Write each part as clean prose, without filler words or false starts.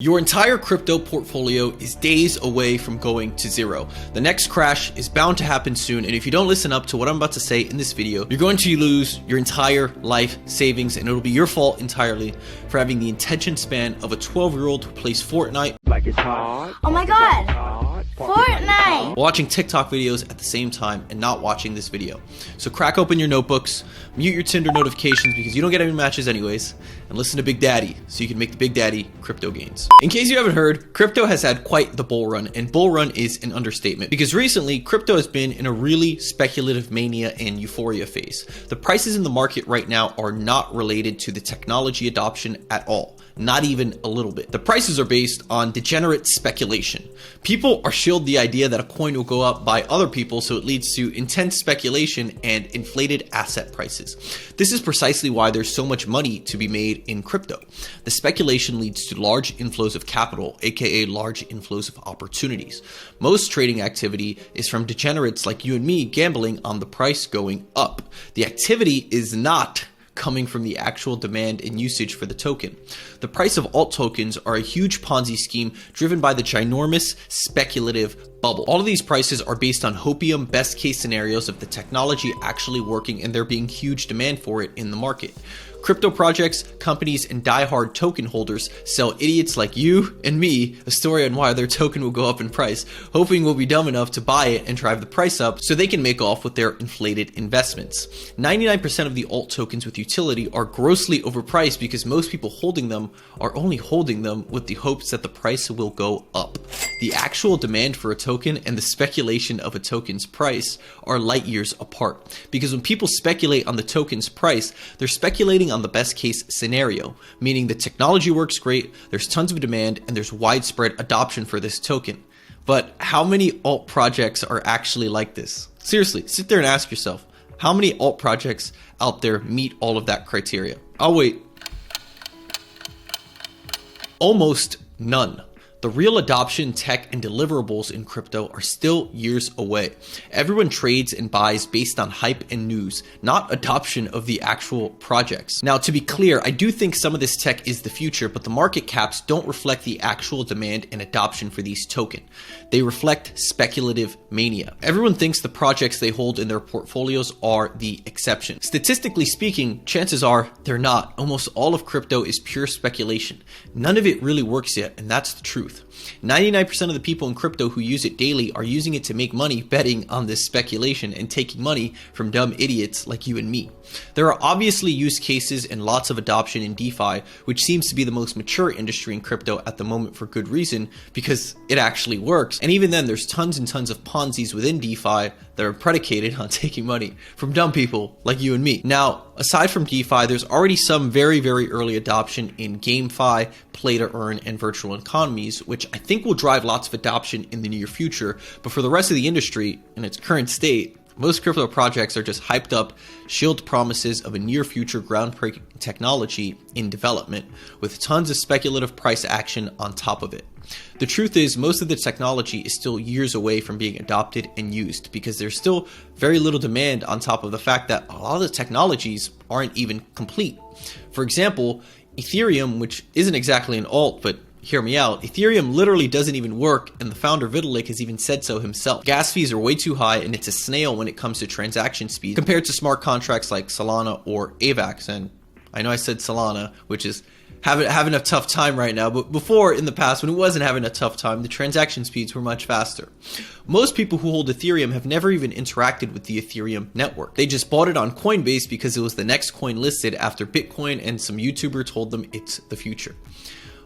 Your entire crypto portfolio is days away from going to zero. The next crash is bound to happen soon, and if you don't listen up to what I'm about to say in this video, you're going to lose your entire life savings, and it'll be your fault entirely for having the attention span of a 12-year-old who plays Fortnite. Like it's hard. Oh my god! Fortnite! Watching TikTok videos at the same time and not watching this video. So crack open your notebooks, mute your Tinder notifications because you don't get any matches anyways, and listen to Big Daddy so you can make the Big Daddy crypto gains. In case you haven't heard, crypto has had quite the bull run, and bull run is an understatement because recently crypto has been in a really speculative mania and euphoria phase. The prices in the market right now are not related to the technology adoption at all. Not even a little bit. The prices are based on degenerate speculation. People are shielded the idea that a coin will go up by other people, so it leads to intense speculation and inflated asset prices. This is precisely why there's so much money to be made in crypto. The speculation leads to large inflows of capital, aka large inflows of opportunities. Most trading activity is from degenerates like you and me gambling on the price going up. The activity is not coming from the actual demand and usage for the token. The price of alt tokens are a huge Ponzi scheme driven by the ginormous speculative bubble. All of these prices are based on hopium best case scenarios of the technology actually working and there being huge demand for it in the market. Crypto projects, companies, and diehard token holders sell idiots like you and me a story on why their token will go up in price, hoping we'll be dumb enough to buy it and drive the price up so they can make off with their inflated investments. 99% of the alt tokens with utility are grossly overpriced because most people holding them are only holding them with the hopes that the price will go up. The actual demand for a token and the speculation of a token's price are light years apart, because when people speculate on the token's price, they're speculating on the best case scenario, meaning the technology works great, there's tons of demand, and there's widespread adoption for this token. But how many alt projects are actually like this? Seriously, sit there and ask yourself, how many alt projects out there meet all of that criteria? I'll wait. Almost none. The real adoption, tech, and deliverables in crypto are still years away. Everyone trades and buys based on hype and news, not adoption of the actual projects. Now, to be clear, I do think some of this tech is the future, but the market caps don't reflect the actual demand and adoption for these tokens. They reflect speculative mania. Everyone thinks the projects they hold in their portfolios are the exception. Statistically speaking, chances are they're not. Almost all of crypto is pure speculation. None of it really works yet, and that's the truth. 99% of the people in crypto who use it daily are using it to make money betting on this speculation and taking money from dumb idiots like you and me. There are obviously use cases and lots of adoption in DeFi, which seems to be the most mature industry in crypto at the moment for good reason, because it actually works. And even then, there's tons and tons of Ponzi's within DeFi that are predicated on taking money from dumb people like you and me. Now, aside from DeFi, there's already some very, very early adoption in GameFi, play to earn, and virtual economies, which I think will drive lots of adoption in the near future. But for the rest of the industry, in its current state, most crypto projects are just hyped up, shield promises of a near future groundbreaking technology in development with tons of speculative price action on top of it. The truth is, most of the technology is still years away from being adopted and used because there's still very little demand on top of the fact that a lot of the technologies aren't even complete. For example, Ethereum, which isn't exactly an alt, but hear me out, Ethereum literally doesn't even work, and the founder Vitalik has even said so himself. Gas fees are way too high, and it's a snail when it comes to transaction speed compared to smart contracts like Solana or AVAX. And I know I said Solana, which is having a tough time right now, but before, in the past, when it wasn't having a tough time, the transaction speeds were much faster. Most people who hold Ethereum have never even interacted with the Ethereum network. They just bought it on Coinbase because it was the next coin listed after Bitcoin, and some YouTuber told them it's the future.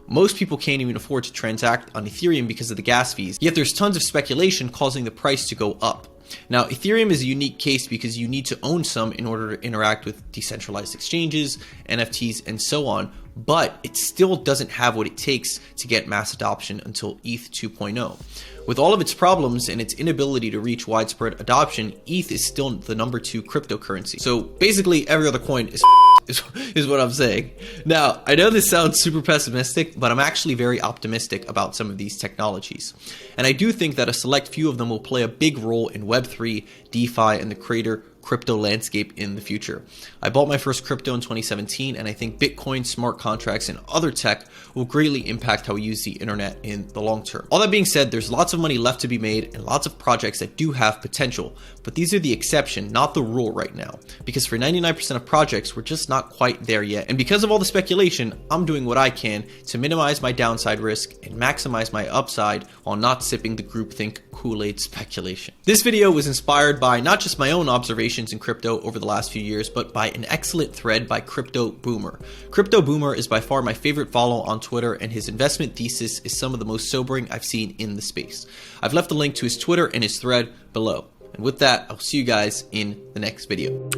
Most people can't even afford to transact on Ethereum because of the gas fees, yet there's tons of speculation causing the price to go up. Now, Ethereum is a unique case because you need to own some in order to interact with decentralized exchanges, NFTs, and so on, but it still doesn't have what it takes to get mass adoption until ETH 2.0. With all of its problems and its inability to reach widespread adoption, ETH is still the #2 cryptocurrency. So basically every other coin is what I'm saying. Now, I know this sounds super pessimistic, but I'm actually very optimistic about some of these technologies. And I do think that a select few of them will play a big role in Web3, DeFi, and the creator crypto landscape in the future. I bought my first crypto in 2017, and I think Bitcoin, smart contracts, and other tech will greatly impact how we use the internet in the long term. All that being said, there's lots of money left to be made and lots of projects that do have potential, but these are the exception, not the rule right now, because for 99% of projects, we're just not quite there yet. And because of all the speculation, I'm doing what I can to minimize my downside risk and maximize my upside while not sipping the groupthink Kool-Aid speculation. This video was inspired by not just my own observations in crypto over the last few years, but by an excellent thread by Crypto Boomer. Crypto Boomer is by far my favorite follow on Twitter, and his investment thesis is some of the most sobering I've seen in the space. I've left a link to his Twitter and his thread below. And with that, I'll see you guys in the next video.